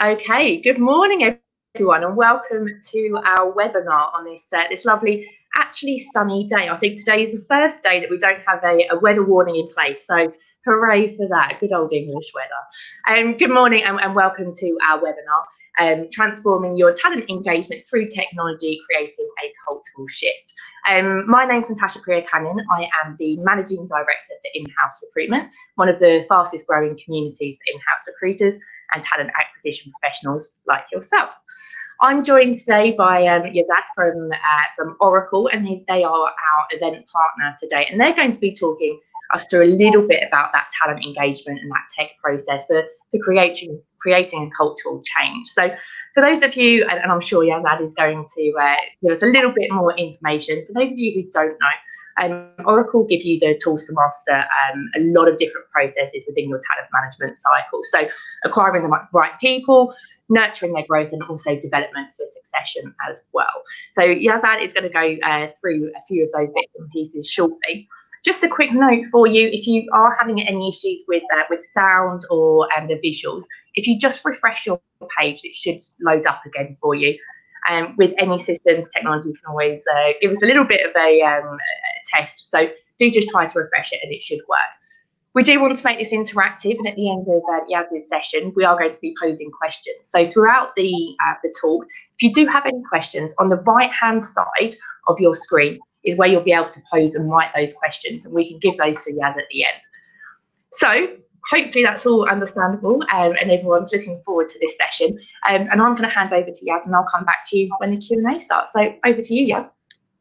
Okay, good morning, everyone, and welcome to our webinar on this lovely, actually sunny day. I think today is the first day that we don't have a weather warning in place, so hooray for that, good old English weather. Good morning and welcome to our webinar, Transforming Your Talent Engagement Through Technology, Creating a Cultural Shift. My name's Natasha Priya-Cannon. I am the Managing Director for In-House Recruitment, one of the fastest growing communities for in-house recruiters and talent acquisition professionals like yourself. I'm joined today by Yazad from Oracle, and they are our event partner today, and they're going to be talking us through a little bit about that talent engagement and that tech process for creating a cultural change. So for those of you, and I'm sure Yazad is going to give us a little bit more information, for those of you who don't know, Oracle give you the tools to master a lot of different processes within your talent management cycle. So acquiring the right people, nurturing their growth, and also development for succession as well. So Yazad is going to go through a few of those bits and pieces shortly. Just a quick note for you, if you are having any issues with sound or the visuals, if you just refresh your page, it should load up again for you. With any systems, technology can always give us a little bit of a test. So do just try to refresh it and it should work. We do want to make this interactive, and at the end of Yaz's session, we are going to be posing questions. So throughout the talk, if you do have any questions, on the right-hand side of your screen is where you'll be able to pose and write those questions, and we can give those to Yaz at the end. So hopefully that's all understandable, and everyone's looking forward to this session. And I'm going to hand over to Yaz, and I'll come back to you when the Q&A starts. So over to you, Yaz.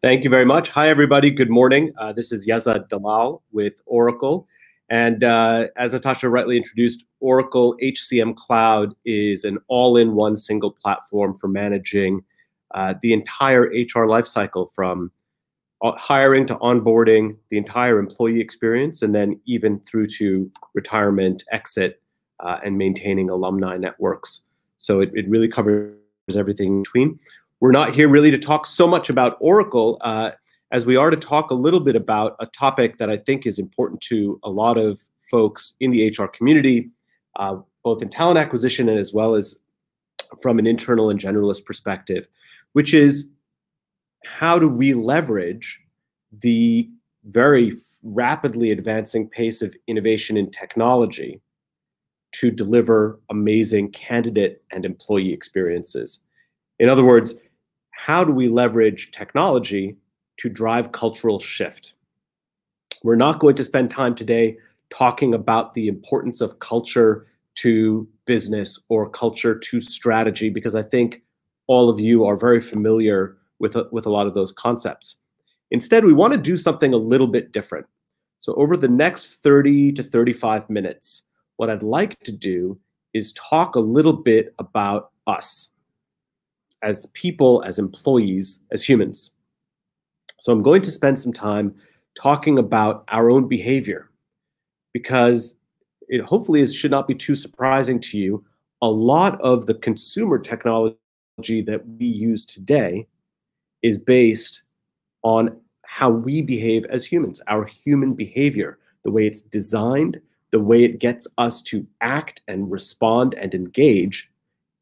Thank you very much. Hi, everybody. Good morning. This is Yazad Dalal with Oracle. And as Natasha rightly introduced, Oracle HCM Cloud is an all-in-one single platform for managing the entire HR lifecycle, from hiring to onboarding, the entire employee experience, and then even through to retirement, exit, and maintaining alumni networks. So it really covers everything in between. We're not here really to talk so much about Oracle, as we are to talk a little bit about a topic that I think is important to a lot of folks in the HR community, both in talent acquisition and as well as from an internal and generalist perspective, which is, how do we leverage the very rapidly advancing pace of innovation in technology to deliver amazing candidate and employee experiences? In other words, how do we leverage technology to drive cultural shift? We're not going to spend time today talking about the importance of culture to business or culture to strategy, because I think all of you are very familiar with a lot of those concepts. Instead, we want to do something a little bit different. So over the next 30 to 35 minutes, what I'd like to do is talk a little bit about us as people, as employees, as humans. So I'm going to spend some time talking about our own behavior, because it hopefully should not be too surprising to you. A lot of the consumer technology that we use today is based on how we behave as humans, our human behavior, the way it's designed, the way it gets us to act and respond and engage,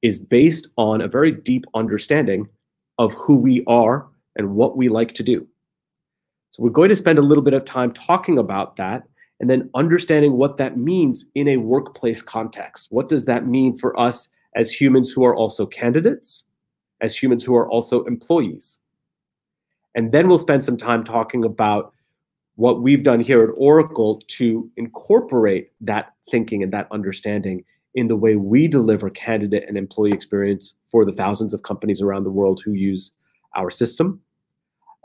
is based on a very deep understanding of who we are and what we like to do. So we're going to spend a little bit of time talking about that, and then understanding what that means in a workplace context. What does that mean for us as humans who are also candidates, as humans who are also employees? And then we'll spend some time talking about what we've done here at Oracle to incorporate that thinking and that understanding in the way we deliver candidate and employee experience for the thousands of companies around the world who use our system.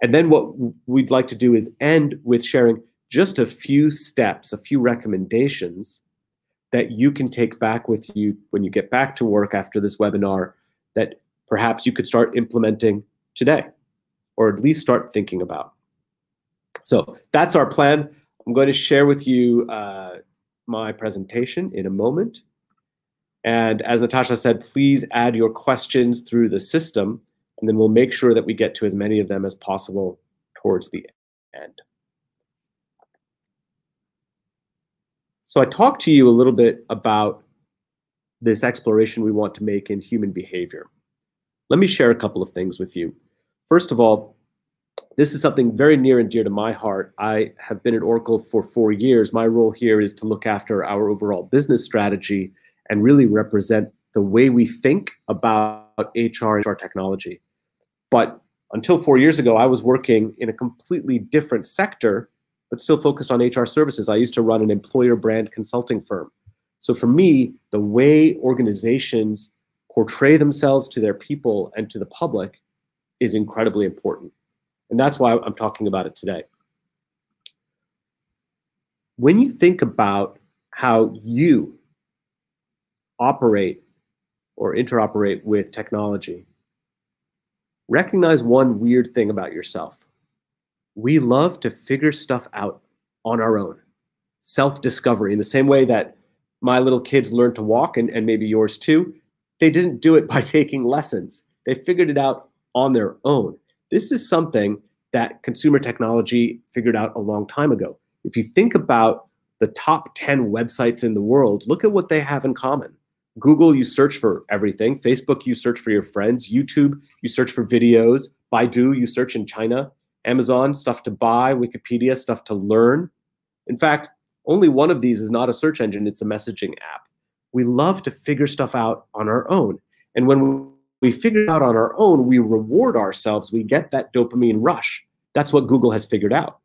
And then what we'd like to do is end with sharing just a few steps, a few recommendations that you can take back with you when you get back to work after this webinar, that perhaps you could start implementing today, or at least start thinking about. So that's our plan. I'm going to share with you my presentation in a moment. And as Natasha said, please add your questions through the system, and then we'll make sure that we get to as many of them as possible towards the end. So I talked to you a little bit about this exploration we want to make in human behavior. Let me share a couple of things with you. First of all, this is something very near and dear to my heart. I have been at Oracle for 4 years. My role here is to look after our overall business strategy and really represent the way we think about HR and HR technology. But until 4 years ago, I was working in a completely different sector, but still focused on HR services. I used to run an employer brand consulting firm. So for me, the way organizations portray themselves to their people and to the public is incredibly important. And that's why I'm talking about it today. When you think about how you operate or interoperate with technology, recognize one weird thing about yourself. We love to figure stuff out on our own. Self-discovery, in the same way that my little kids learned to walk, and maybe yours too, they didn't do it by taking lessons. They figured it out on their own. This is something that consumer technology figured out a long time ago. If you think about the top 10 websites in the world, look at what they have in common. Google, you search for everything. Facebook, you search for your friends. YouTube, you search for videos. Baidu, you search in China. Amazon, stuff to buy. Wikipedia, stuff to learn. In fact, only one of these is not a search engine, it's a messaging app. We love to figure stuff out on our own. And when we figure it out on our own, we reward ourselves, we get that dopamine rush. That's what Google has figured out.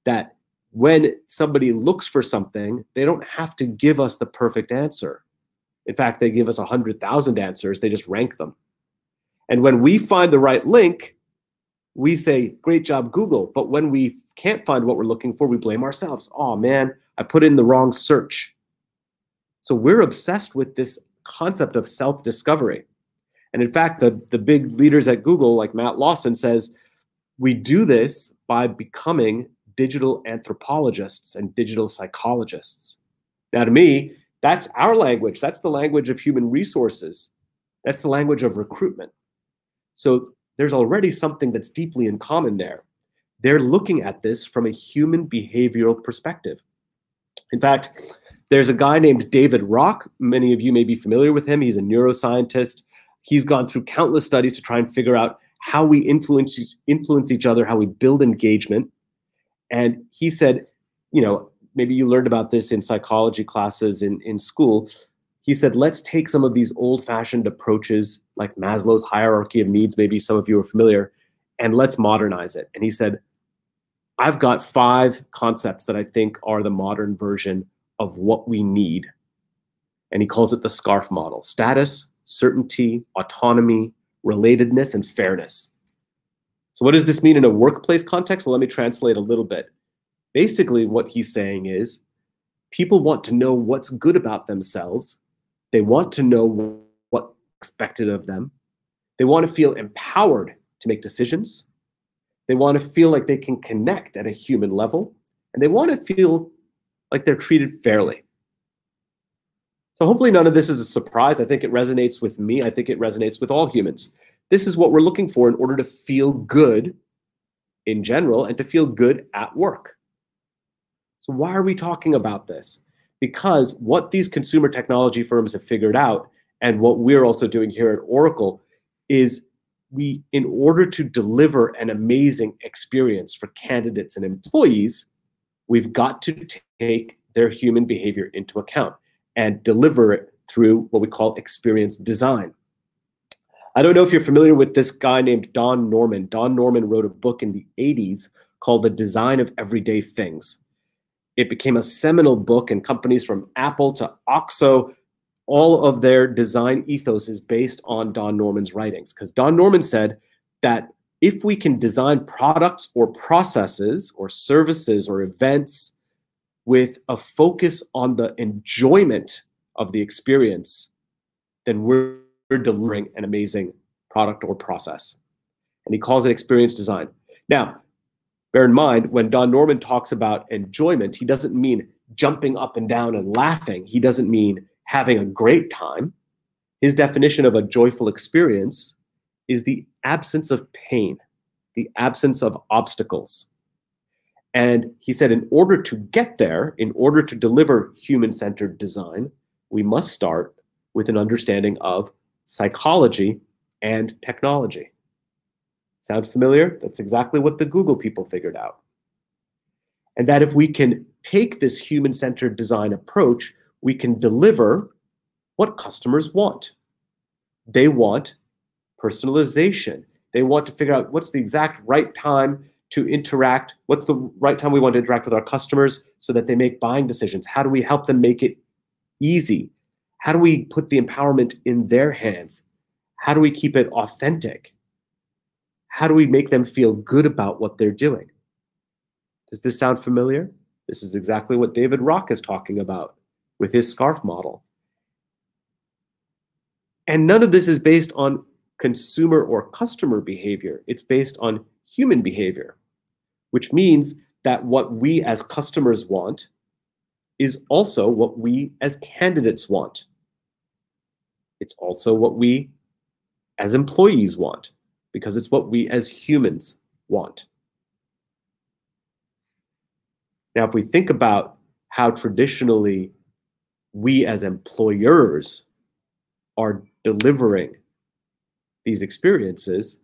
That when somebody looks for something, they don't have to give us the perfect answer. In fact, they give us 100,000 answers, they just rank them. And when we find the right link, we say, great job, Google. But when we can't find what we're looking for, we blame ourselves. Oh man, I put in the wrong search. So we're obsessed with this concept of self-discovery. And in fact, the big leaders at Google, like Matt Lawson, says, we do this by becoming digital anthropologists and digital psychologists. Now, to me, that's our language. That's the language of human resources. That's the language of recruitment. So there's already something that's deeply in common there. They're looking at this from a human behavioral perspective. In fact, there's a guy named David Rock. Many of you may be familiar with him. He's a neuroscientist. He's gone through countless studies to try and figure out how we influence each other, how we build engagement. And he said, maybe you learned about this in psychology classes in school. He said, let's take some of these old-fashioned approaches like Maslow's hierarchy of needs, maybe some of you are familiar, and let's modernize it. And he said, I've got 5 concepts that I think are the modern version of what we need. And he calls it the SCARF model: status, certainty, autonomy, relatedness, and fairness. So what does this mean in a workplace context? Well, let me translate a little bit. Basically, what he's saying is people want to know what's good about themselves. They want to know what's expected of them. They want to feel empowered to make decisions. They want to feel like they can connect at a human level. And they want to feel like they're treated fairly. So hopefully none of this is a surprise. I think it resonates with me. I think it resonates with all humans. This is what we're looking for in order to feel good in general and to feel good at work. So why are we talking about this? Because what these consumer technology firms have figured out, and what we're also doing here at Oracle, is in order to deliver an amazing experience for candidates and employees, we've got to take their human behavior into account and deliver it through what we call experience design. I don't know if you're familiar with this guy named Don Norman. Don Norman wrote a book in the 80s called The Design of Everyday Things. It became a seminal book, and companies from Apple to OXO, all of their design ethos is based on Don Norman's writings. Because Don Norman said that if we can design products or processes or services or events with a focus on the enjoyment of the experience, then we're delivering an amazing product or process. And he calls it experience design. Now, bear in mind, when Don Norman talks about enjoyment, he doesn't mean jumping up and down and laughing. He doesn't mean having a great time. His definition of a joyful experience is the absence of pain, the absence of obstacles. And he said, in order to get there, in order to deliver human-centered design, we must start with an understanding of psychology and technology. Sound familiar? That's exactly what the Google people figured out. And that if we can take this human-centered design approach, we can deliver what customers want. They want personalization. They want to figure out what's the exact right time to interact, what's the right time we want to interact with our customers so that they make buying decisions. How do we help them make it easy? How do we put the empowerment in their hands? How do we keep it authentic? How do we make them feel good about what they're doing? Does this sound familiar? This is exactly what David Rock is talking about with his SCARF model. And none of this is based on consumer or customer behavior. It's based on human behavior, which means that what we as customers want is also what we as candidates want. It's also what we as employees want, because it's what we as humans want. Now, if we think about how traditionally we as employers are delivering these experiences,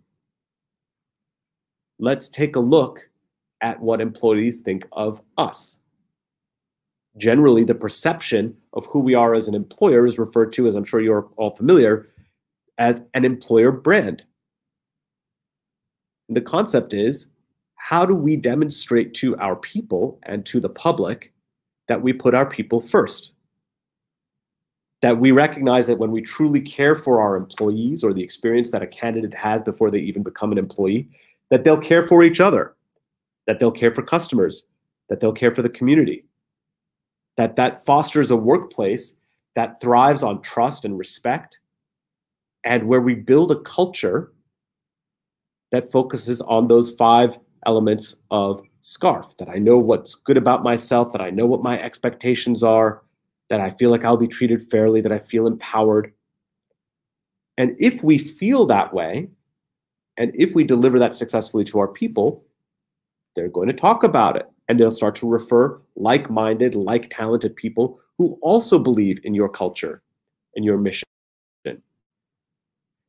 let's take a look at what employees think of us. Generally, the perception of who we are as an employer is referred to, as I'm sure you're all familiar, as an employer brand. And the concept is, how do we demonstrate to our people and to the public that we put our people first? That we recognize that when we truly care for our employees, or the experience that a candidate has before they even become an employee, that they'll care for each other, that they'll care for customers, that they'll care for the community, that fosters a workplace that thrives on trust and respect, and where we build a culture that focuses on those 5 elements of SCARF, that I know what's good about myself, that I know what my expectations are, that I feel like I'll be treated fairly, that I feel empowered. And if we feel that way, and if we deliver that successfully to our people, they're going to talk about it. And they'll start to refer like-minded, like-talented people who also believe in your culture and your mission.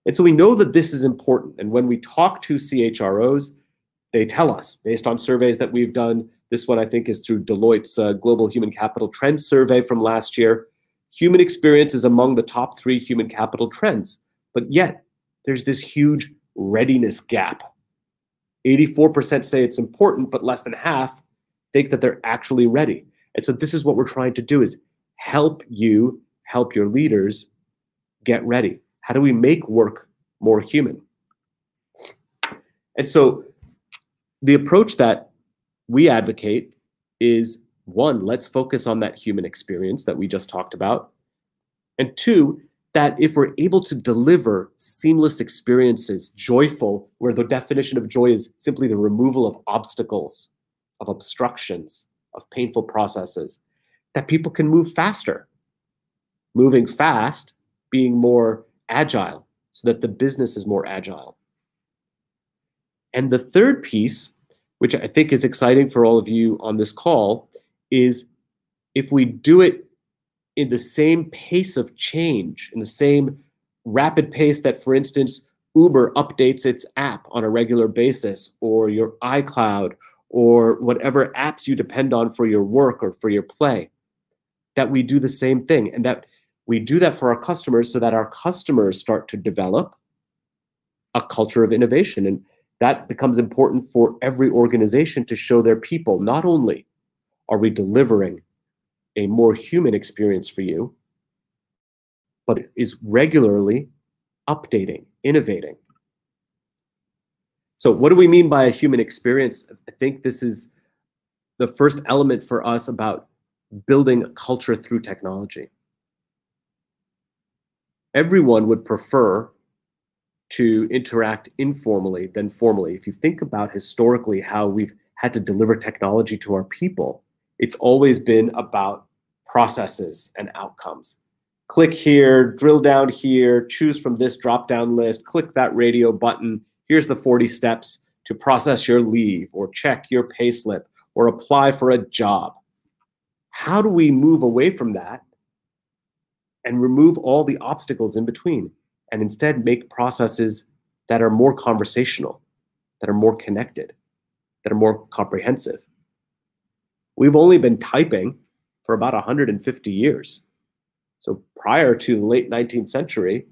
And so we know that this is important. And when we talk to CHROs, they tell us, based on surveys that we've done, this one I think is through Deloitte's Global Human Capital Trends survey from last year, human experience is among the top 3 human capital trends. But yet, there's this huge readiness gap. 84% say it's important, but less than half think that they're actually ready. And so this is what we're trying to do, is help you, help your leaders get ready. How do we make work more human? And so the approach that we advocate is, 1, let's focus on that human experience that we just talked about. And 2, that if we're able to deliver seamless experiences, joyful, where the definition of joy is simply the removal of obstacles, of obstructions, of painful processes, that people can move faster. Moving fast, being more agile, so that the business is more agile. And the third piece, which I think is exciting for all of you on this call, is if we do it in the same pace of change, in the same rapid pace that, for instance, Uber updates its app on a regular basis, or your iCloud, or whatever apps you depend on for your work or for your play, that we do the same thing, and that we do that for our customers so that our customers start to develop a culture of innovation. And that becomes important for every organization to show their people, not only are we delivering a more human experience for you, but it is regularly updating, innovating. So what do we mean by a human experience? I think this is the first element for us about building a culture through technology. Everyone would prefer to interact informally than formally. If you think about historically how we've had to deliver technology to our people, it's always been about processes and outcomes. Click here, drill down here, choose from this drop-down list, click that radio button. Here's the 40 steps to process your leave, or check your payslip, or apply for a job. How do we move away from that and remove all the obstacles in between, and instead make processes that are more conversational, that are more connected, that are more comprehensive. We've only been typing for about 150 years. So prior to the late 19th century,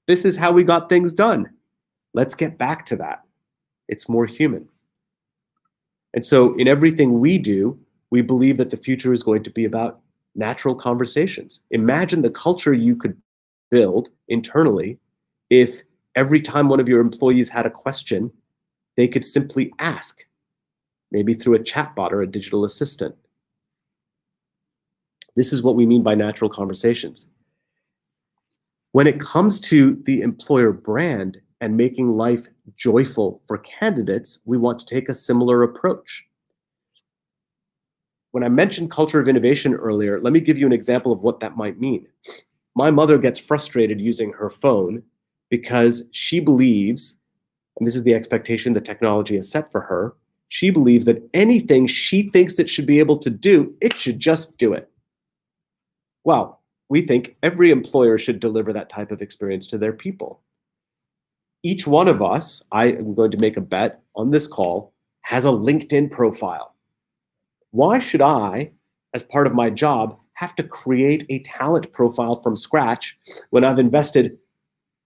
this is how we got things done. Let's get back to that. It's more human. And so in everything we do, we believe that the future is going to be about natural conversations. Imagine the culture you could build internally if every time one of your employees had a question, they could simply ask, maybe through a chatbot or a digital assistant. This is what we mean by natural conversations. When it comes to the employer brand and making life joyful for candidates, we want to take a similar approach. When I mentioned culture of innovation earlier, let me give you an example of what that might mean. My mother gets frustrated using her phone because she believes, and this is the expectation that technology has set for her, she believes that anything she thinks it should be able to do, it should just do it. Well, we think every employer should deliver that type of experience to their people. Each one of us, I am going to make a bet on this call, has a LinkedIn profile. Why should I, as part of my job, have to create a talent profile from scratch when I've invested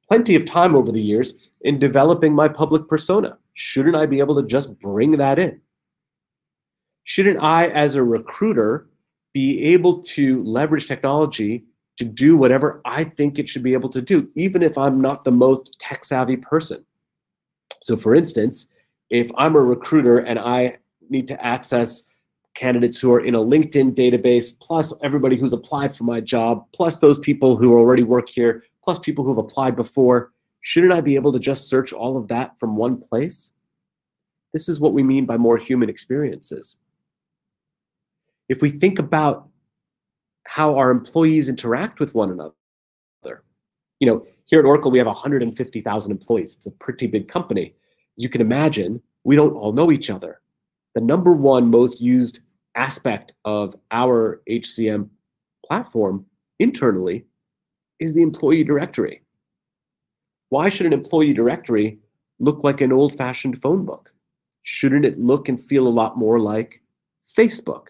plenty of time over the years in developing my public persona? Shouldn't I be able to just bring that in? Shouldn't I, as a recruiter, be able to leverage technology to do whatever I think it should be able to do, even if I'm not the most tech-savvy person? So for instance, if I'm a recruiter and I need to access candidates who are in a LinkedIn database, plus everybody who's applied for my job, plus those people who already work here, plus people who've applied before, shouldn't I be able to just search all of that from one place? This is what we mean by more human experiences. If we think about how our employees interact with one another, here at Oracle, we have 150,000 employees. It's a pretty big company. As you can imagine, we don't all know each other. The number one most used aspect of our HCM platform internally is the employee directory. Why should an employee directory look like an old-fashioned phone book? Shouldn't it look and feel a lot more like Facebook?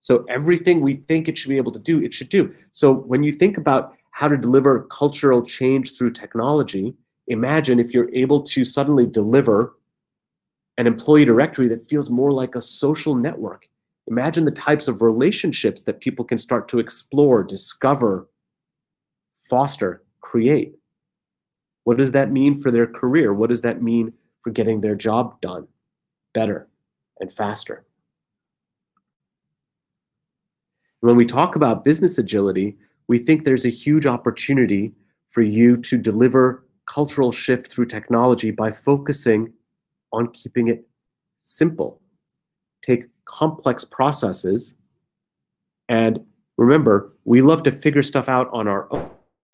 So everything we think it should be able to do, it should do. So when you think about how to deliver cultural change through technology, imagine if you're able to suddenly deliver an employee directory that feels more like a social network. Imagine the types of relationships that people can start to explore, discover, foster, create. What does that mean for their career? What does that mean for getting their job done better and faster? When we talk about business agility, we think there's a huge opportunity for you to deliver cultural shift through technology by focusing on keeping it simple. Take complex processes, and remember, we love to figure stuff out on our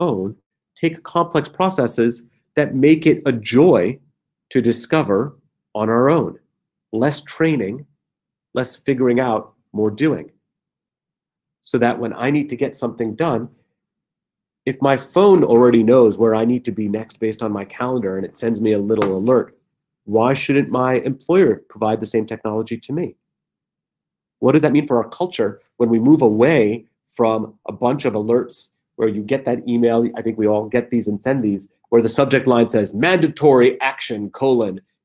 own. Take complex processes that make it a joy to discover on our own. Less training, less figuring out, more doing. So that when I need to get something done, if my phone already knows where I need to be next based on my calendar and it sends me a little alert, why shouldn't my employer provide the same technology to me? What does that mean for our culture when we move away from a bunch of alerts where you get that email, I think we all get these and send these, where the subject line says, mandatory action, :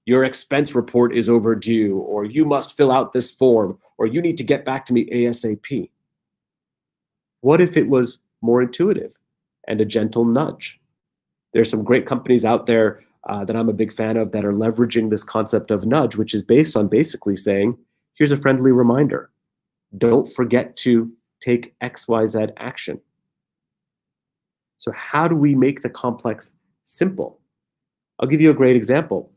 your expense report is overdue, or you must fill out this form, or you need to get back to me ASAP. What if it was more intuitive and a gentle nudge? There's some great companies out there that I'm a big fan of that are leveraging this concept of nudge, which is based on basically saying, here's a friendly reminder. Don't forget to take XYZ action. So how do we make the complex simple? I'll give you a great example.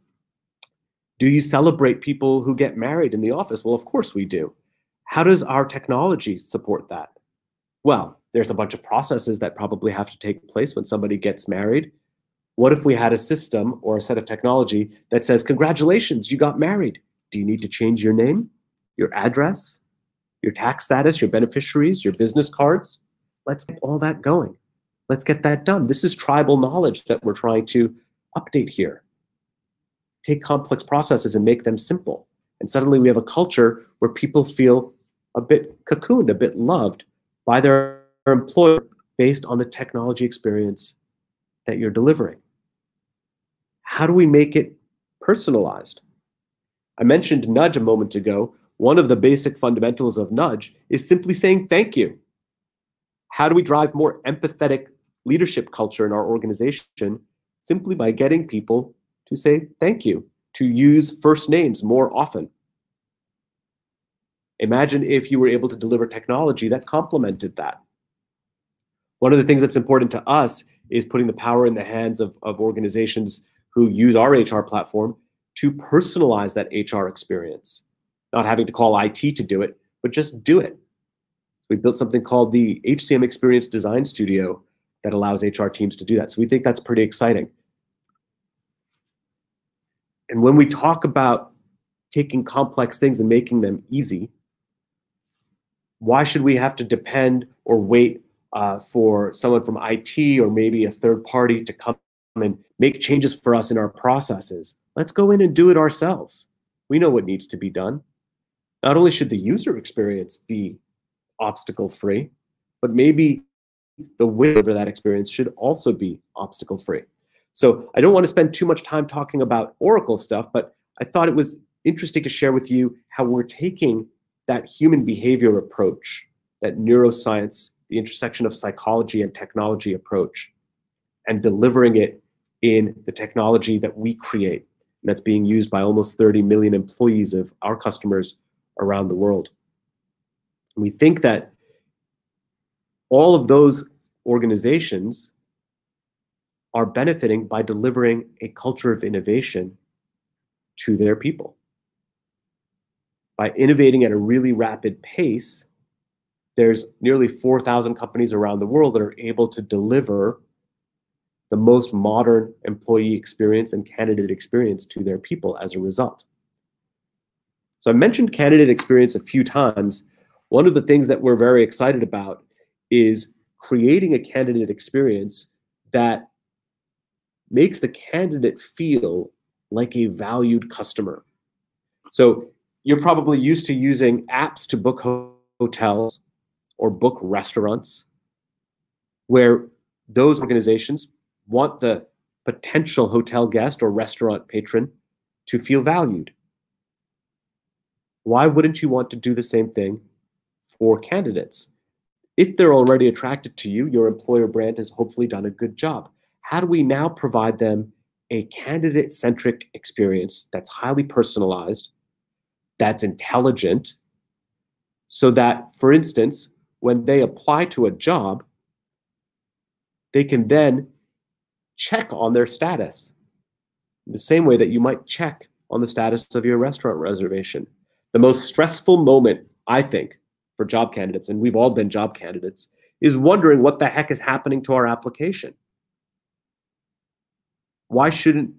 Do you celebrate people who get married in the office? Well, of course we do. How does our technology support that? Well, there's a bunch of processes that probably have to take place when somebody gets married. What if we had a system or a set of technology that says, congratulations, you got married. Do you need to change your name, your address, your tax status, your beneficiaries, your business cards? Let's get all that going. Let's get that done. This is tribal knowledge that we're trying to update here. Take complex processes and make them simple. And suddenly we have a culture where people feel a bit cocooned, a bit loved by their employer based on the technology experience that you're delivering. How do we make it personalized? I mentioned nudge a moment ago. One of the basic fundamentals of nudge is simply saying thank you. How do we drive more empathetic leadership culture in our organization? Simply by getting people to say thank you, to use first names more often. Imagine if you were able to deliver technology that complemented that. One of the things that's important to us is putting the power in the hands of organizations who use our HR platform to personalize that HR experience. Not having to call IT to do it, but just do it. So we built something called the HCM Experience Design Studio that allows HR teams to do that. So we think that's pretty exciting. And when we talk about taking complex things and making them easy, why should we have to depend or wait for someone from IT or maybe a third party to come and make changes for us in our processes? Let's go in and do it ourselves. We know what needs to be done. Not only should the user experience be obstacle-free, but maybe the way over that experience should also be obstacle-free. So I don't want to spend too much time talking about Oracle stuff, but I thought it was interesting to share with you how we're taking that human behavior approach, that neuroscience, the intersection of psychology and technology approach, and delivering it in the technology that we create. And that's being used by almost 30 million employees of our customers around the world. And we think that all of those organizations are benefiting by delivering a culture of innovation to their people. By innovating at a really rapid pace, there's nearly 4,000 companies around the world that are able to deliver the most modern employee experience and candidate experience to their people as a result. So I mentioned candidate experience a few times. One of the things that we're very excited about is creating a candidate experience that makes the candidate feel like a valued customer. So you're probably used to using apps to book hotels or book restaurants, where those organizations want the potential hotel guest or restaurant patron to feel valued. Why wouldn't you want to do the same thing for candidates? If they're already attracted to you, your employer brand has hopefully done a good job. How do we now provide them a candidate-centric experience that's highly personalized, that's intelligent, so that, for instance, when they apply to a job, they can then check on their status the same way that you might check on the status of your restaurant reservation. The most stressful moment, I think, for job candidates, and we've all been job candidates, is wondering what the heck is happening to our application. Why shouldn't,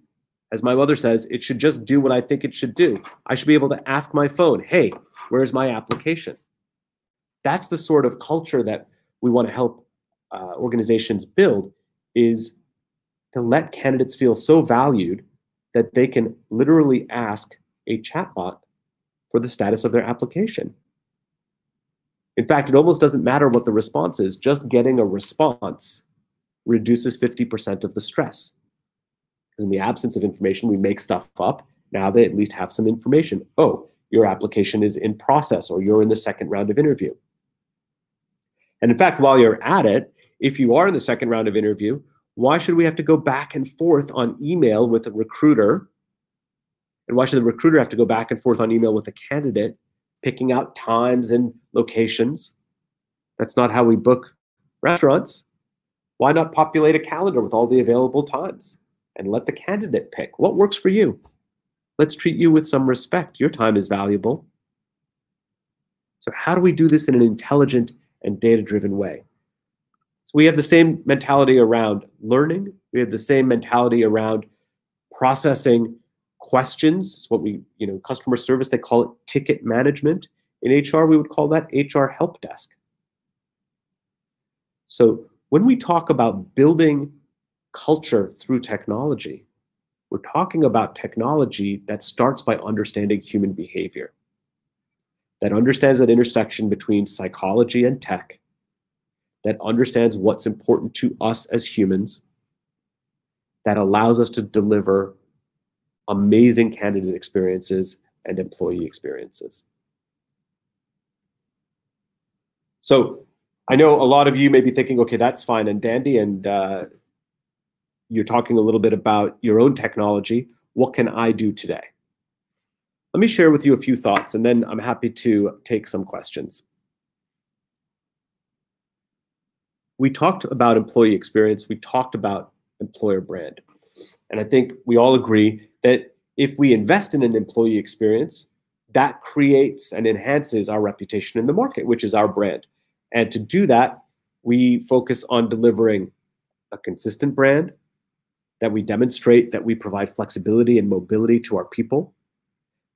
as my mother says, it should just do what I think it should do. I should be able to ask my phone, hey, where's my application? That's the sort of culture that we want to help organizations build, is to let candidates feel so valued that they can literally ask a chatbot for the status of their application. In fact, it almost doesn't matter what the response is. Just getting a response reduces 50% of the stress. Because in the absence of information, we make stuff up. Now they at least have some information. Oh, your application is in process, or you're in the second round of interview. And in fact, while you're at it, if you are in the second round of interview, why should we have to go back and forth on email with a recruiter? And why should the recruiter have to go back and forth on email with a candidate, picking out times and locations? That's not how we book restaurants. Why not populate a calendar with all the available times and let the candidate pick what works for you? Let's treat you with some respect. Your time is valuable. So how do we do this in an intelligent and data-driven way? So we have the same mentality around learning. We have the same mentality around processing questions. It's what we, customer service, they call it ticket management. In HR, we would call that HR help desk. So when we talk about building culture through technology, we're talking about technology that starts by understanding human behavior, that understands that intersection between psychology and tech, that understands what's important to us as humans, that allows us to deliver amazing candidate experiences and employee experiences. So I know a lot of you may be thinking, okay, that's fine and dandy, and you're talking a little bit about your own technology. What can I do today? Let me share with you a few thoughts, and then I'm happy to take some questions. We talked about employee experience. We talked about employer brand. And I think we all agree that if we invest in an employee experience, that creates and enhances our reputation in the market, which is our brand. And to do that, we focus on delivering a consistent brand, that we demonstrate that we provide flexibility and mobility to our people,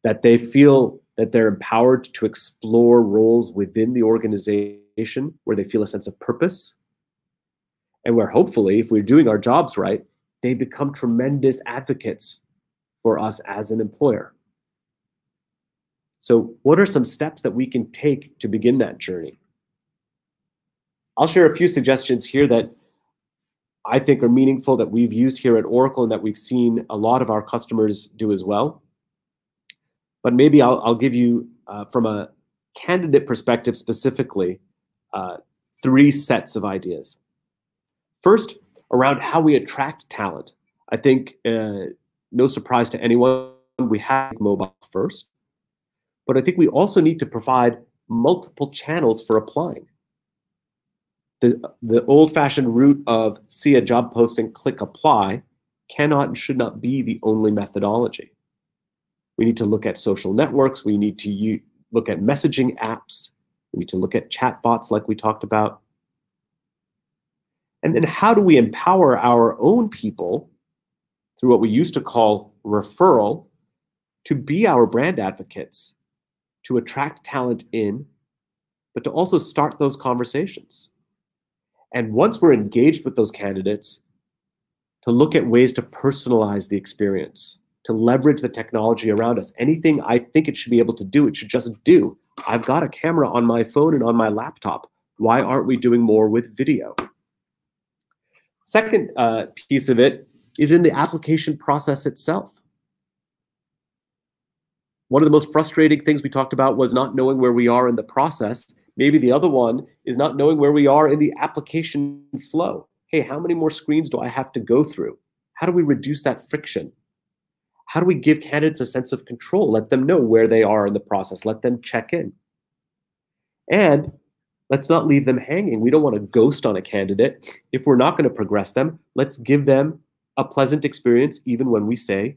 that they feel that they're empowered to explore roles within the organization where they feel a sense of purpose, and where hopefully, if we're doing our jobs right, they become tremendous advocates for us as an employer. So what are some steps that we can take to begin that journey? I'll share a few suggestions here that I think are meaningful, that we've used here at Oracle and that we've seen a lot of our customers do as well. But maybe I'll give you, from a candidate perspective specifically, 3 sets of ideas. First, around how we attract talent. I think no surprise to anyone, we have mobile first, but I think we also need to provide multiple channels for applying. The old-fashioned route of see a job posting, click apply, cannot and should not be the only methodology. We need to look at social networks. We need to look at messaging apps. We need to look at chatbots like we talked about. And then how do we empower our own people through what we used to call referral to be our brand advocates, to attract talent in, but to also start those conversations. And once we're engaged with those candidates, to look at ways to personalize the experience, to leverage the technology around us. Anything I think it should be able to do, it should just do. I've got a camera on my phone and on my laptop. Why aren't we doing more with video? Second piece of it is in the application process itself. One of the most frustrating things we talked about was not knowing where we are in the process. Maybe the other one is not knowing where we are in the application flow. Hey, how many more screens do I have to go through? How do we reduce that friction? How do we give candidates a sense of control? Let them know where they are in the process. Let them check in. And let's not leave them hanging. We don't want to ghost on a candidate. If we're not going to progress them, let's give them a pleasant experience even when we say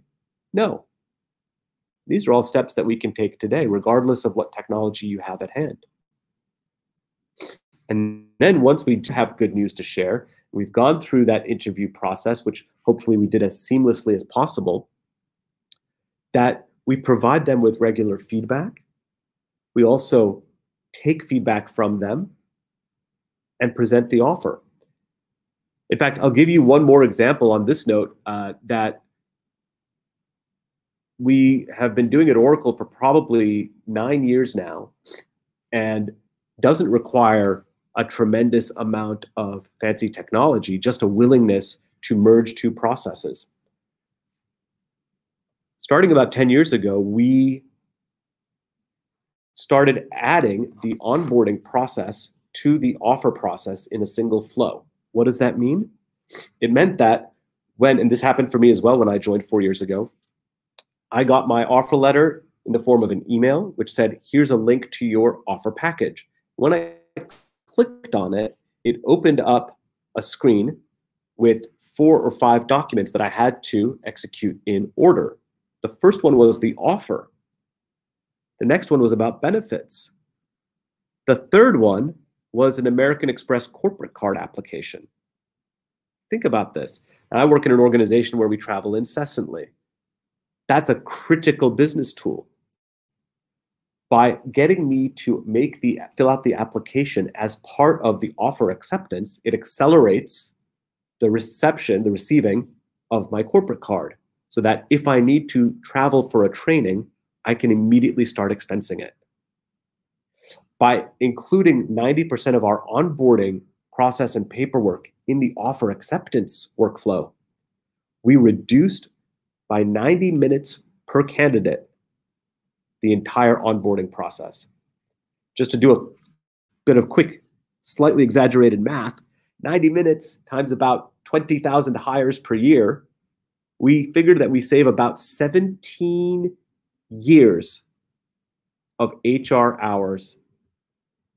no. These are all steps that we can take today, regardless of what technology you have at hand. And then once we have good news to share, we've gone through that interview process, which hopefully we did as seamlessly as possible, that we provide them with regular feedback. We also take feedback from them and present the offer. In fact, I'll give you one more example on this note that we have been doing at Oracle for probably 9 years now, and doesn't require a tremendous amount of fancy technology, just a willingness to merge 2 processes. Starting about 10 years ago, we started adding the onboarding process to the offer process in a single flow. What does that mean? It meant that when, and this happened for me as well when I joined 4 years ago, I got my offer letter in the form of an email, which said, here's a link to your offer package. When I clicked on it, it opened up a screen with 4 or 5 documents that I had to execute in order. The first one was the offer. The next one was about benefits. The third one was an American Express corporate card application. Think about this. And I work in an organization where we travel incessantly. That's a critical business tool. by getting me to fill out the application as part of the offer acceptance, it accelerates the receiving of my corporate card, so that if I need to travel for a training, I can immediately start expensing it. By including 90% of our onboarding process and paperwork in the offer acceptance workflow, we reduced by 90 minutes per candidate the entire onboarding process. Just to do a bit of quick, slightly exaggerated math, 90 minutes times about 20,000 hires per year, we figured that we save about 17 years of HR hours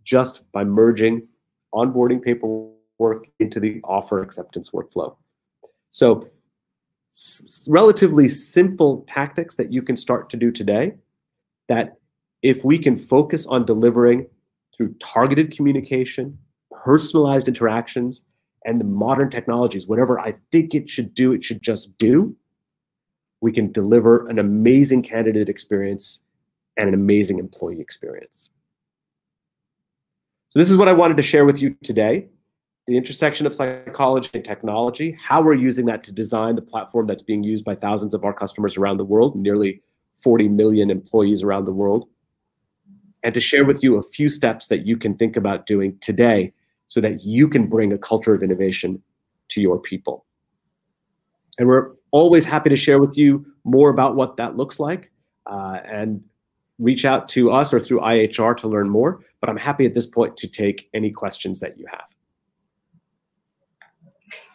just by merging onboarding paperwork into the offer acceptance workflow. So relatively simple tactics that you can start to do today, that if we can focus on delivering through targeted communication, personalized interactions, and the modern technologies, whatever I think it should do, it should just do, we can deliver an amazing candidate experience and an amazing employee experience. So this is what I wanted to share with you today: the intersection of psychology and technology, how we're using that to design the platform that's being used by thousands of our customers around the world, nearly 40 million employees around the world, and to share with you a few steps that you can think about doing today so that you can bring a culture of innovation to your people. And we're always happy to share with you more about what that looks like, and reach out to us or through IHR to learn more. But I'm happy at this point to take any questions that you have.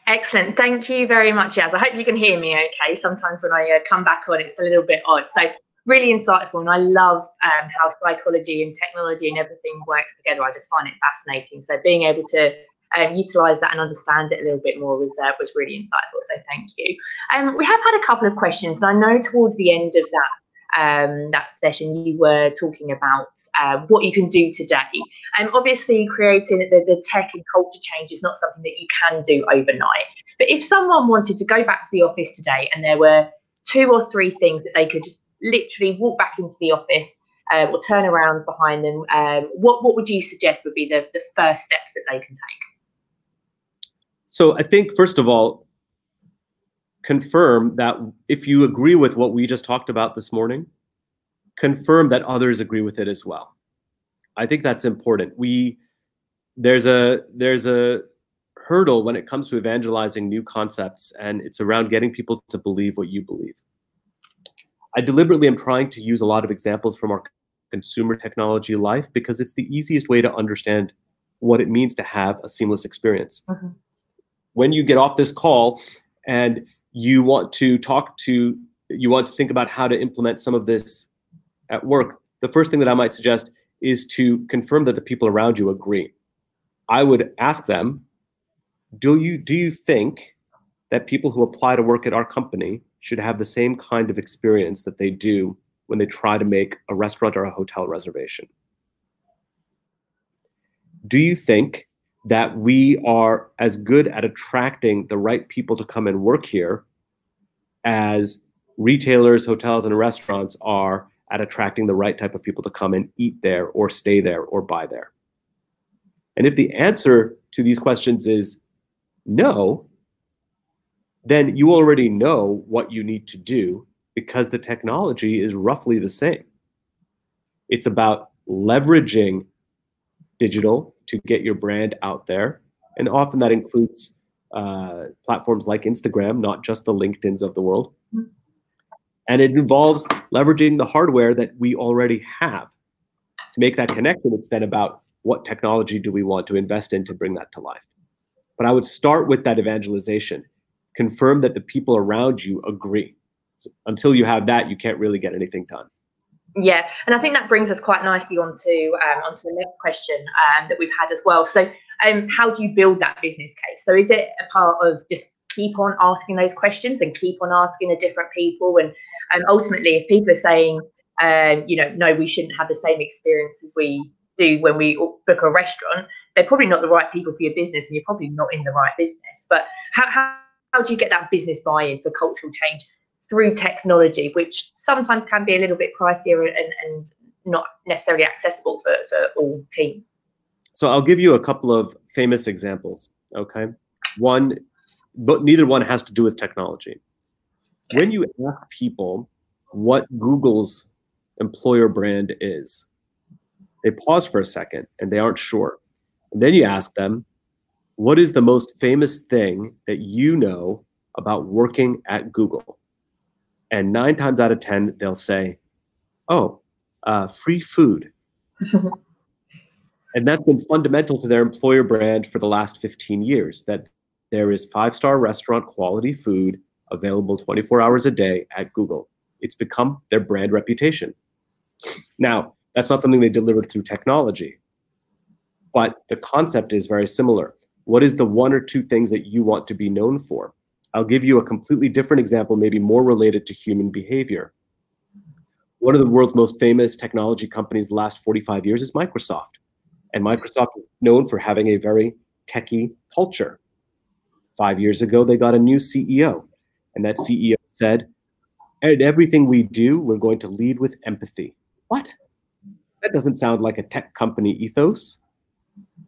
Excellent. Thank you very much, Yaz. I hope you can hear me okay. Sometimes when I come back on, it's a little bit odd. So really insightful. And I love how psychology and technology and everything works together. I just find it fascinating. So being able to utilize that and understand it a little bit more was really insightful. So thank you. We have had a couple of questions, and I know towards the end of that session you were talking about what you can do today. Obviously creating the tech and culture change is not something that you can do overnight, but if someone wanted to go back to the office today and there were 2 or 3 things that they could literally walk back into the office or turn around behind them, what would you suggest would be the first steps that they can take? So I think, first of all, confirm that if you agree with what we just talked about this morning, confirm that others agree with it as well. I think that's important. There's a hurdle when it comes to evangelizing new concepts, and it's around getting people to believe what you believe. I deliberately am trying to use a lot of examples from our consumer technology life because it's the easiest way to understand what it means to have a seamless experience. Mm-hmm. When you get off this call and you want to think about how to implement some of this at work, the first thing that I might suggest is to confirm that the people around you agree. I would ask them, do you think that people who apply to work at our company should have the same kind of experience that they do when they try to make a restaurant or a hotel reservation? Do you think that we are as good at attracting the right people to come and work here as retailers, hotels, and restaurants are at attracting the right type of people to come and eat there or stay there or buy there? And if the answer to these questions is no, then you already know what you need to do because the technology is roughly the same. It's about leveraging digital to get your brand out there. And often that includes platforms like Instagram, not just the LinkedIns of the world. And it involves leveraging the hardware that we already have. To make that connection, it's then about what technology do we want to invest in to bring that to life. But I would start with that evangelization. Confirm that the people around you agree. So until you have that, you can't really get anything done. Yeah, and I think that brings us quite nicely onto the next question that we've had as well. So how do you build that business case? So is it a part of just keep on asking those questions and keep on asking the different people? And ultimately, if people are saying, no, we shouldn't have the same experience as we do when we book a restaurant, they're probably not the right people for your business, and you're probably not in the right business. But how do you get that business buy-in for cultural change through technology, which sometimes can be a little bit pricier and not necessarily accessible for all teams. So I'll give you a couple of famous examples, okay? One, but neither one has to do with technology. When you ask people what Google's employer brand is, they pause for a second and they aren't sure. And then you ask them, what is the most famous thing that you know about working at Google? And 9 times out of 10, they'll say, oh, free food. And that's been fundamental to their employer brand for the last 15 years, that there is 5-star restaurant quality food available 24 hours a day at Google. It's become their brand reputation. Now, that's not something they delivered through technology, but the concept is very similar. What is the 1 or 2 things that you want to be known for? I'll give you a completely different example, maybe more related to human behavior. One of the world's most famous technology companies the last 45 years is Microsoft. And Microsoft is known for having a very techie culture. 5 years ago, they got a new CEO. And that CEO said, in everything we do, we're going to lead with empathy. What? That doesn't sound like a tech company ethos.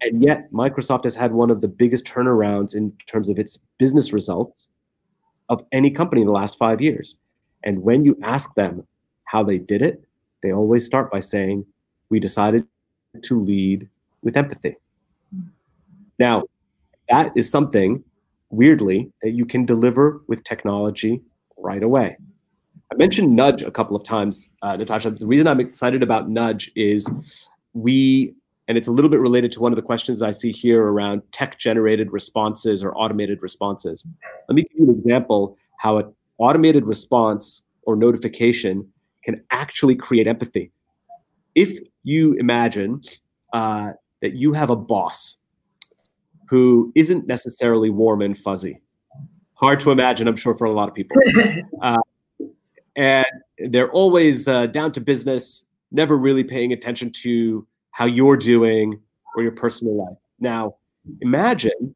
And yet, Microsoft has had one of the biggest turnarounds in terms of its business results of any company in the last 5 years. And when you ask them how they did it, they always start by saying, we decided to lead with empathy. Now, that is something, weirdly, that you can deliver with technology right away. I mentioned nudge a couple of times, Natasha. The reason I'm excited about nudge is and it's a little bit related to one of the questions I see here around tech-generated responses or automated responses. Let me give you an example how an automated response or notification can actually create empathy. If you imagine that you have a boss who isn't necessarily warm and fuzzy, hard to imagine, I'm sure, for a lot of people. And they're always down to business, never really paying attention to how you're doing or your personal life. Now, imagine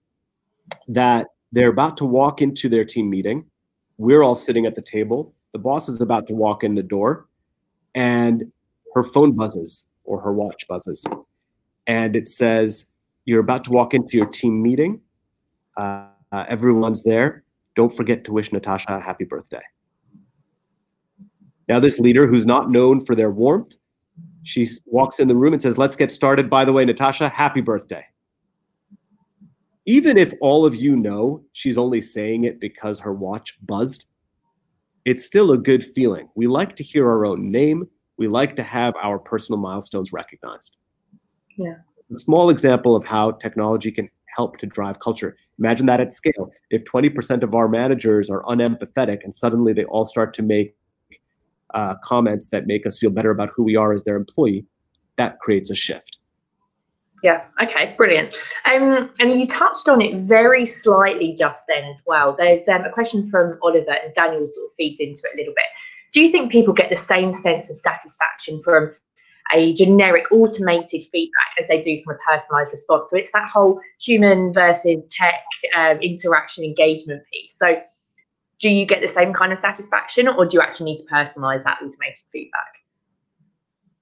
that they're about to walk into their team meeting. We're all sitting at the table. The boss is about to walk in the door, and her phone buzzes or her watch buzzes. And it says, you're about to walk into your team meeting. Everyone's there. Don't forget to wish Natasha a happy birthday. Now, this leader, who's not known for their warmth, she walks in the room and says, let's get started. By the way, Natasha, happy birthday. Even if all of you know she's only saying it because her watch buzzed, it's still a good feeling. We like to hear our own name. We like to have our personal milestones recognized. Yeah. A small example of how technology can help to drive culture. Imagine that at scale. If 20% of our managers are unempathetic and suddenly they all start to make comments that make us feel better about who we are as their employee, that creates a shift. Yeah, okay, brilliant. And you touched on it very slightly just then as well. There's a question from Oliver, and Daniel sort of feeds into it a little bit. Do you think people get the same sense of satisfaction from a generic automated feedback as they do from a personalized response? So it's that whole human versus tech interaction engagement piece. So do you get the same kind of satisfaction, or do you actually need to personalize that automated feedback?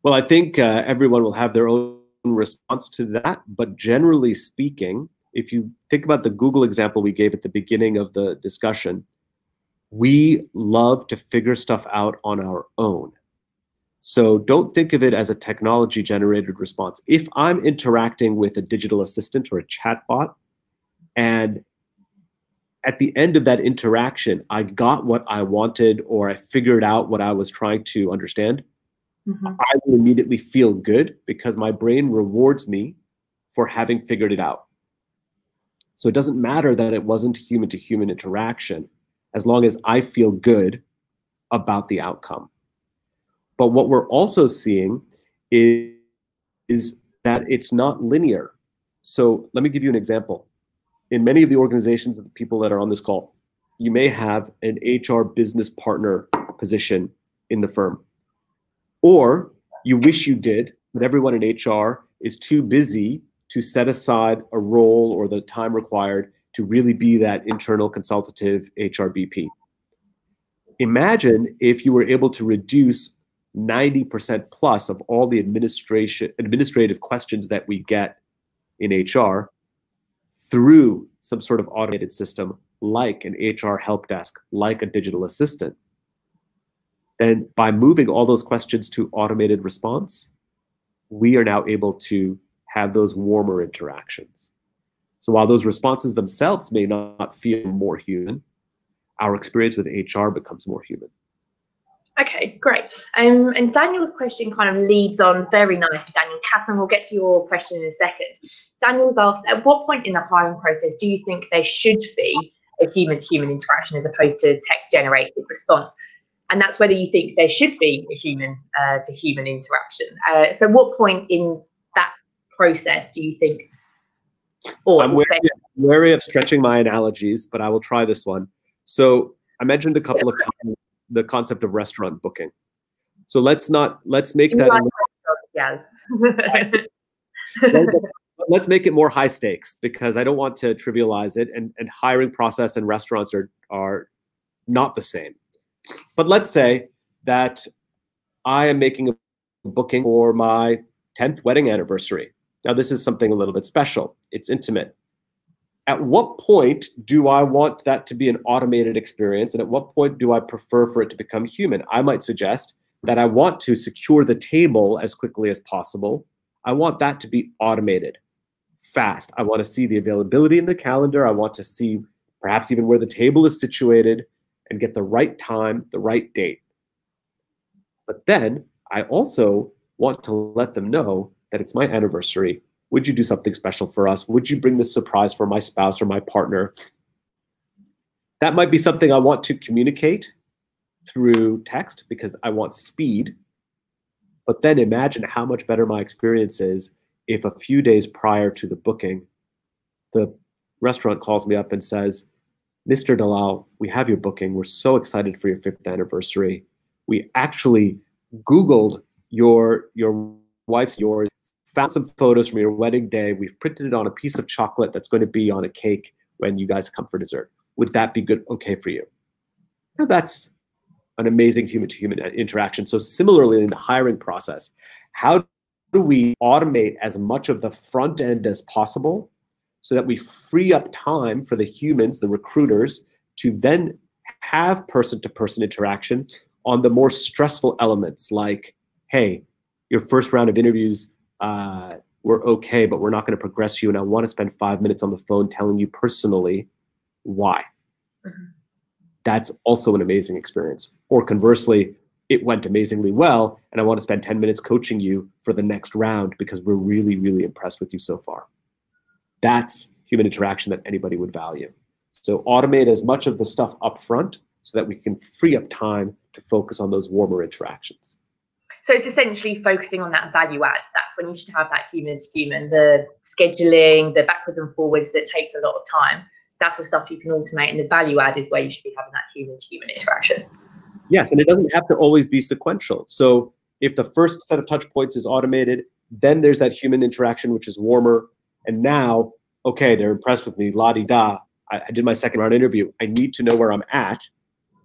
Well, I think everyone will have their own response to that. But generally speaking, if you think about the Google example we gave at the beginning of the discussion, we love to figure stuff out on our own. So don't think of it as a technology-generated response. If I'm interacting with a digital assistant or a chatbot, and at the end of that interaction, I got what I wanted, or I figured out what I was trying to understand, I will immediately feel good because my brain rewards me for having figured it out. So it doesn't matter that it wasn't human-to-human interaction, as long as I feel good about the outcome. But what we're also seeing is that it's not linear. So let me give you an example. In many of the organizations of the people that are on this call, you may have an HR business partner position in the firm. Or you wish you did, but everyone in HR is too busy to set aside a role or the time required to really be that internal consultative HR BP. Imagine if you were able to reduce 90% plus of all the administrative questions that we get in HR through some sort of automated system like an HR help desk, like a digital assistant, then by moving all those questions to automated response, we are now able to have those warmer interactions. So while those responses themselves may not feel more human, our experience with HR becomes more human. Okay, great. And Daniel's question kind of leads on very nicely, Daniel. Catherine, we'll get to your question in a second. Daniel's asked, at what point in the hiring process do you think there should be a human-to-human interaction as opposed to tech-generated response? And that's whether you think there should be a human-to-human interaction. So what point in that process do you think? I'm wary of stretching my analogies, but I will try this one. So I mentioned a couple of times the concept of restaurant booking. So let's make that. Yes. Let's make it more high stakes, because I don't want to trivialize it. And hiring process and restaurants are not the same. But let's say that I am making a booking for my 10th wedding anniversary. Now, this is something a little bit special. It's intimate. At what point do I want that to be an automated experience? And at what point do I prefer for it to become human? I might suggest that I want to secure the table as quickly as possible. I want that to be automated, fast. I want to see the availability in the calendar. I want to see perhaps even where the table is situated and get the right time, the right date. But then I also want to let them know that it's my anniversary. Would you do something special for us? Would you bring this surprise for my spouse or my partner? That might be something I want to communicate through text because I want speed. But then imagine how much better my experience is if a few days prior to the booking, the restaurant calls me up and says, Mr. Dalal, we have your booking. We're so excited for your 5th anniversary. We actually Googled your wife's, yours, found some photos from your wedding day. We've printed it on a piece of chocolate that's going to be on a cake when you guys come for dessert. Would that be good? Okay for you? Now that's an amazing human-to-human interaction. So similarly in the hiring process, how do we automate as much of the front end as possible so that we free up time for the humans, the recruiters, to then have person-to-person interaction on the more stressful elements like, hey, your first round of interviews were okay, but we're not going to progress you, and I want to spend 5 minutes on the phone telling you personally why. Mm-hmm. That's also an amazing experience. Or conversely, it went amazingly well, and I want to spend 10 minutes coaching you for the next round because we're really, really impressed with you so far. That's human interaction that anybody would value. So automate as much of the stuff up front so that we can free up time to focus on those warmer interactions. So it's essentially focusing on that value add. That's when you should have that human to human, the scheduling, the backwards and forwards that takes a lot of time. That's the stuff you can automate, and the value add is where you should be having that human to human interaction. Yes, and it doesn't have to always be sequential. So if the first set of touch points is automated, then there's that human interaction, which is warmer. And now, okay, they're impressed with me, la-di-da. I did my second round interview. I need to know where I'm at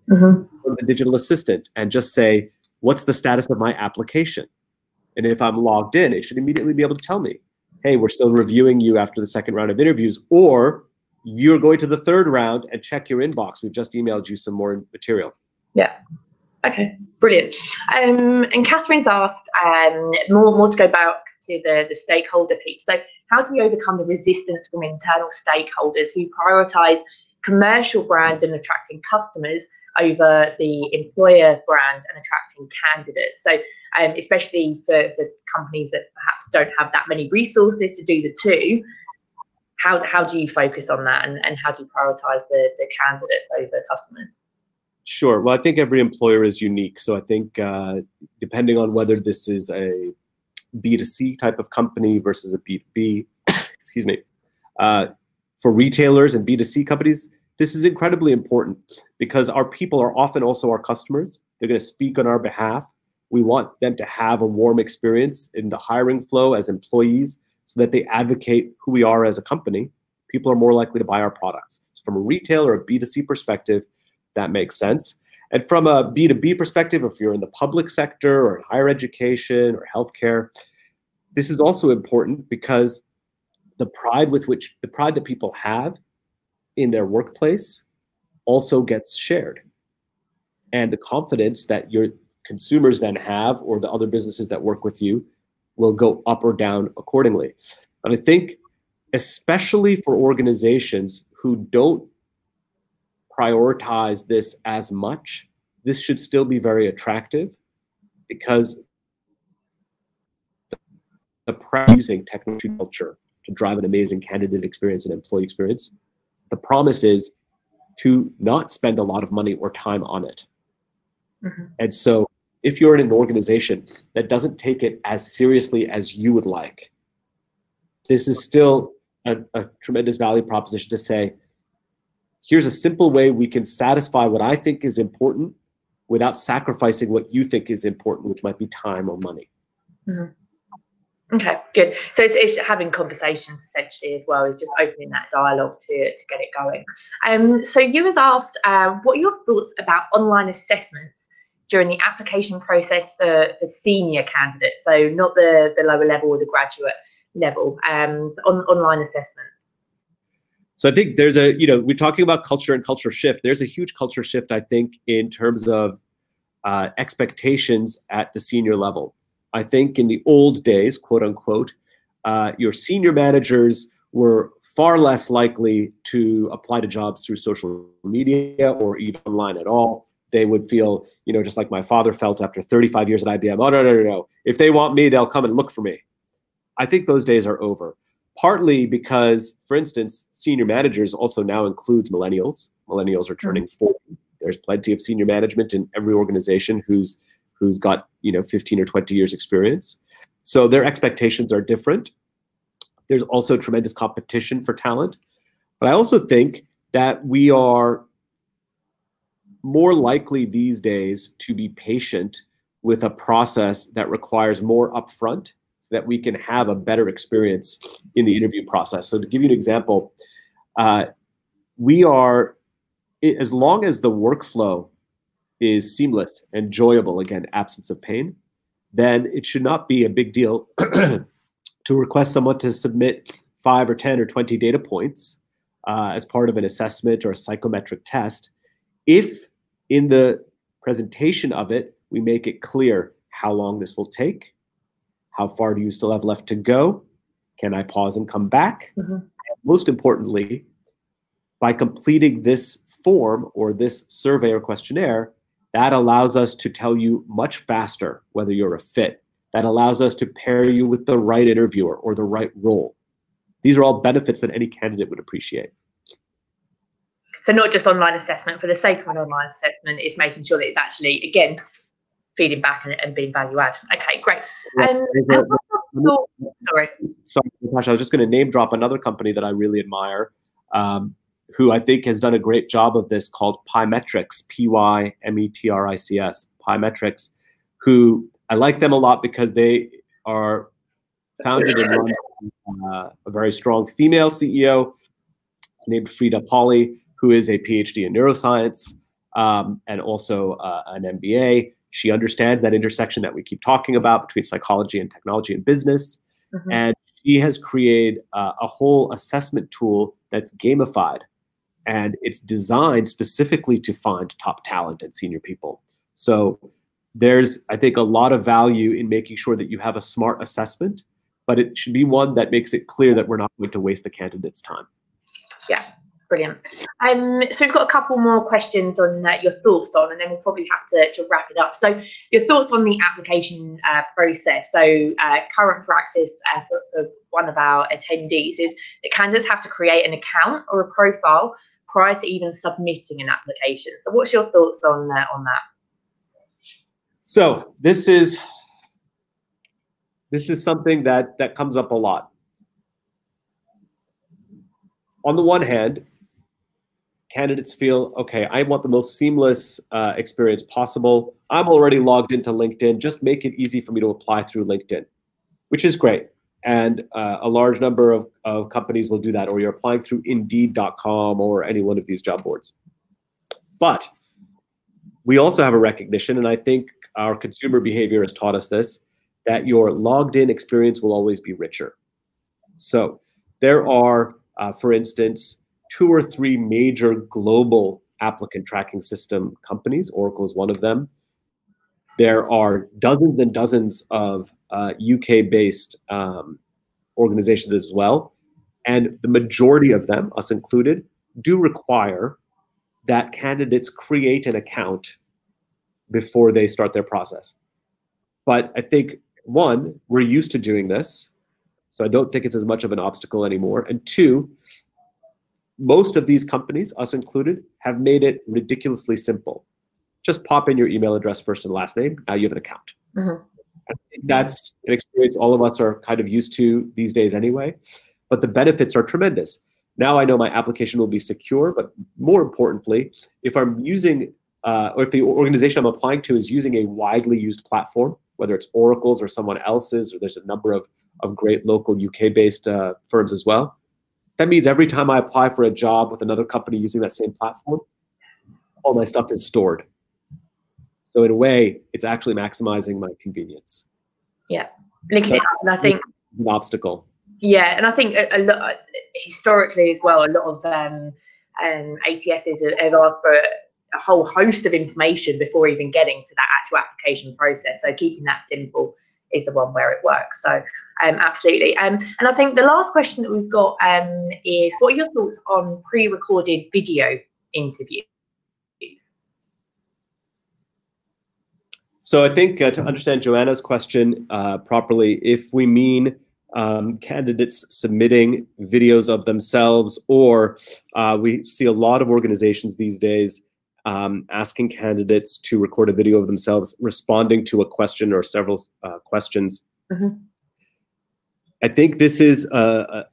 from the digital assistant and just say, what's the status of my application? And if I'm logged in, it should immediately be able to tell me, hey, we're still reviewing you after the second round of interviews, or you're going to the third round and check your inbox. We've just emailed you some more material. Yeah. Okay, brilliant. And Catherine's asked more to go back to the stakeholder piece. So how do you overcome the resistance from internal stakeholders who prioritize commercial brand and attracting customers over the employer brand and attracting candidates? So especially for companies that perhaps don't have that many resources to do the two, how do you focus on that, and how do you prioritize the candidates over customers? Sure. Well, I think every employer is unique. So I think depending on whether this is a B2C type of company versus a B2B, excuse me, for retailers and B2C companies, this is incredibly important because our people are often also our customers. They're going to speak on our behalf. We want them to have a warm experience in the hiring flow as employees so that they advocate who we are as a company. People are more likely to buy our products. So from a retail or a B2C perspective, that makes sense. And from a B2B perspective, if you're in the public sector or higher education or healthcare, this is also important because the pride that people have in their workplace also gets shared. And the confidence that your consumers then have, or the other businesses that work with you, will go up or down accordingly. And I think, especially for organizations who don't prioritize this as much, this should still be very attractive, because the using technology culture to drive an amazing candidate experience and employee experience, the promise is to not spend a lot of money or time on it. Mm-hmm. And so if you're in an organization that doesn't take it as seriously as you would like, this is still a tremendous value proposition to say, here's a simple way we can satisfy what I think is important without sacrificing what you think is important, which might be time or money. Mm-hmm. Okay, good. So it's having conversations essentially as well, is just opening that dialogue to get it going. So you was asked, what are your thoughts about online assessments during the application process for senior candidates? So not the lower level or the graduate level, so online assessments. So I think there's we're talking about culture and culture shift. There's a huge culture shift, I think, in terms of expectations at the senior level. I think in the old days, quote unquote, your senior managers were far less likely to apply to jobs through social media or even online at all. They would feel, just like my father felt after 35 years at IBM, oh, no. If they want me, they'll come and look for me. I think those days are over. Partly because, for instance, senior managers also now includes millennials. Millennials are turning 40. There's plenty of senior management in every organization who's got 15 or 20 years experience. So their expectations are different. There's also tremendous competition for talent. But I also think that we are more likely these days to be patient with a process that requires more upfront, so that we can have a better experience in the interview process. So to give you an example, we are, as long as the workflow is seamless, enjoyable, again, absence of pain, then it should not be a big deal to request someone to submit 5 or 10 or 20 data points as part of an assessment or a psychometric test, if in the presentation of it, we make it clear how long this will take, how far do you still have left to go, can I pause and come back? Mm-hmm. And most importantly, by completing this form or this survey or questionnaire, that allows us to tell you much faster whether you're a fit. That allows us to pair you with the right interviewer or the right role. These are all benefits that any candidate would appreciate. So not just online assessment for the sake of an online assessment, it's making sure that it's actually, again, feeding back and being value add. Okay, great. Sorry, Natasha, I was just going to name drop another company that I really admire, who I think has done a great job of this, called Pymetrics, Pymetrics, Pymetrics, who I like them a lot because they are founded and run a very strong female CEO named Frida Polly, who is a PhD in neuroscience and also an MBA. She understands that intersection that we keep talking about between psychology and technology and business. Mm-hmm. And she has created a whole assessment tool that's gamified. And it's designed specifically to find top talent and senior people. So there's, I think, a lot of value in making sure that you have a smart assessment, but it should be one that makes it clear that we're not going to waste the candidate's time. Yeah, brilliant. So we've got a couple more questions on your thoughts on, and then we'll probably have to wrap it up. So your thoughts on the application process. So current practice for one of our attendees is that candidates have to create an account or a profile prior to even submitting an application. So what's your thoughts on that? So this is something that comes up a lot. On the one hand, candidates feel, okay, I want the most seamless experience possible. I'm already logged into LinkedIn. Just make it easy for me to apply through LinkedIn, which is great. And a large number of companies will do that, or you're applying through Indeed.com or any one of these job boards. But We also have a recognition, and I think our consumer behavior has taught us this, that your logged in experience will always be richer. So there are, for instance, 2 or 3 major global applicant tracking system companies. Oracle is one of them. There are dozens and dozens of UK-based organizations as well. And the majority of them, us included, do require that candidates create an account before they start their process. But I think, one, we're used to doing this, so I don't think it's as much of an obstacle anymore. And 2, most of these companies, us included, have made it ridiculously simple. Just pop in your email address, first and last name. Now you have an account. Mm-hmm. I think that's an experience all of us are kind of used to these days anyway. But the benefits are tremendous. Now I know my application will be secure, but more importantly, if I'm using, or if the organization I'm applying to is using a widely used platform, whether it's Oracle's or someone else's, or there's a number of great local UK-based firms as well, that means every time I apply for a job with another company using that same platform, all my stuff is stored. So in a way, it's actually maximizing my convenience. Yeah, linking it up, and I think an obstacle. Yeah, and I think a lot historically as well, a lot of ATSs have asked for a whole host of information before even getting to that actual application process. So keeping that simple is the one where it works. So absolutely. And I think the last question that we've got is, what are your thoughts on pre-recorded video interviews? So I think to understand Joanna's question properly, if we mean candidates submitting videos of themselves, or we see a lot of organizations these days asking candidates to record a video of themselves responding to a question or several questions. Mm-hmm. I think this is a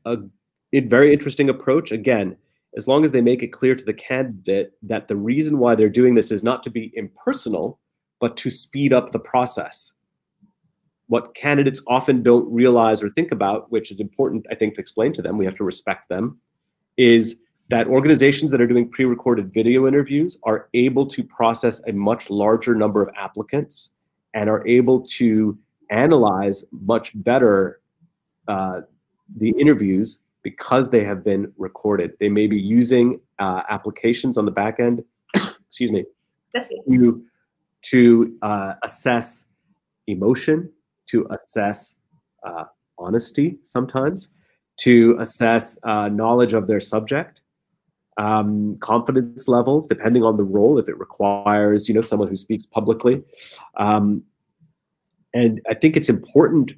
very interesting approach. Again, as long as they make it clear to the candidate that the reason why they're doing this is not to be impersonal, but to speed up the process. What candidates often don't realize or think about, which is important, I think, to explain to them, we have to respect them, is that organizations that are doing pre-recorded video interviews are able to process a much larger number of applicants and are able to analyze much better the interviews because they have been recorded. They may be using applications on the back end, excuse me, to assess emotion, to assess honesty sometimes, to assess knowledge of their subject, confidence levels, depending on the role, if it requires, someone who speaks publicly. And I think it's important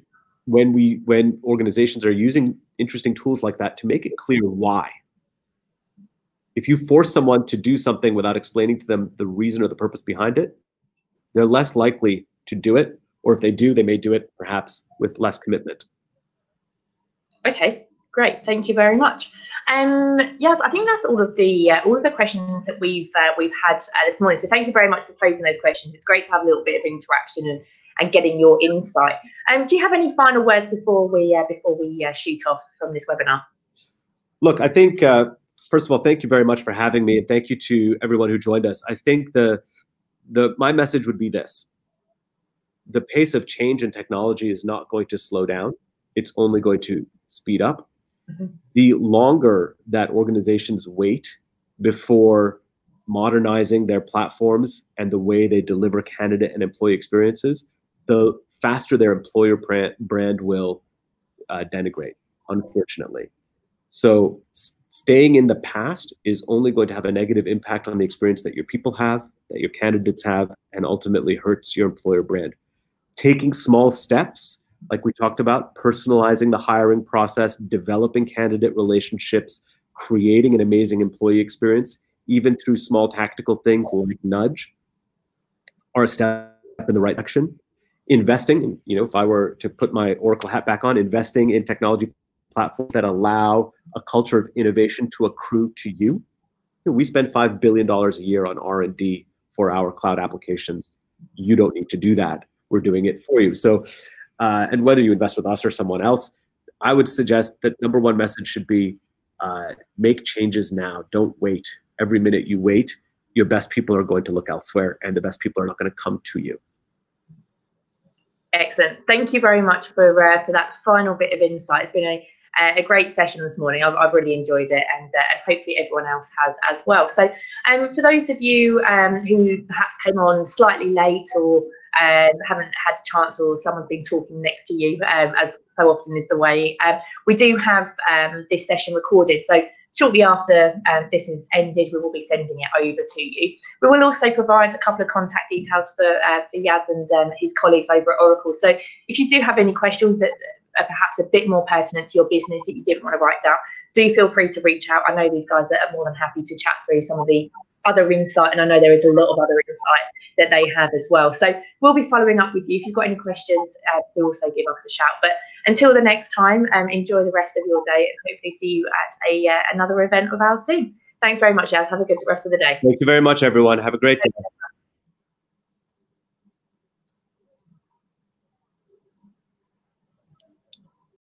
when organizations are using interesting tools like that to make it clear why. If you force someone to do something without explaining to them the reason or the purpose behind it, they're less likely to do it, or if they do, they may do it perhaps with less commitment. Okay, great. Thank you very much. Yes, I think that's all of the questions that we've had this morning. So thank you very much for posing those questions. It's great to have a little bit of interaction and getting your insight. Do you have any final words before we shoot off from this webinar? Look, I think first of all, thank you very much for having me, and thank you to everyone who joined us. I think my message would be this: the pace of change in technology is not going to slow down. It's only going to speed up. Mm-hmm. The longer that organizations wait before modernizing their platforms and the way they deliver candidate and employee experiences, the faster their employer brand will denigrate, unfortunately. So staying in the past is only going to have a negative impact on the experience that your people have, that your candidates have, and ultimately hurts your employer brand. Taking small steps, like we talked about, personalizing the hiring process, developing candidate relationships, creating an amazing employee experience, even through small tactical things like nudge, are a step in the right direction. Investing, if I were to put my Oracle hat back on, investing in technology platforms that allow a culture of innovation to accrue to you. We spend $5 billion a year on R&D for our cloud applications. You don't need to do that. We're doing it for you. So, and whether you invest with us or someone else, I would suggest that number one message should be make changes now. Don't wait. Every minute you wait your best people are going to look elsewhere, and the best people are not going to come to you. Excellent. Thank you very much for that final bit of insight. It's been a great session this morning. I've really enjoyed it, and hopefully everyone else has as well. So for those of you who perhaps came on slightly late, or haven't had a chance, or someone's been talking next to you, as so often is the way, we do have this session recorded. So shortly after this is ended, we will be sending it over to you. We will also provide a couple of contact details for Yaz and his colleagues over at Oracle. So if you do have any questions that are perhaps a bit more pertinent to your business that you didn't want to write down, do feel free to reach out. I know these guys are more than happy to chat through some of the other insight, and I know there is a lot of other insight that they have as well. So we'll be following up with you. If you've got any questions, do also give us a shout. But until the next time, enjoy the rest of your day, and hopefully see you at another event of ours soon. Thanks very much, Yaz. Have a good rest of the day. Thank you very much, everyone. Have a great day.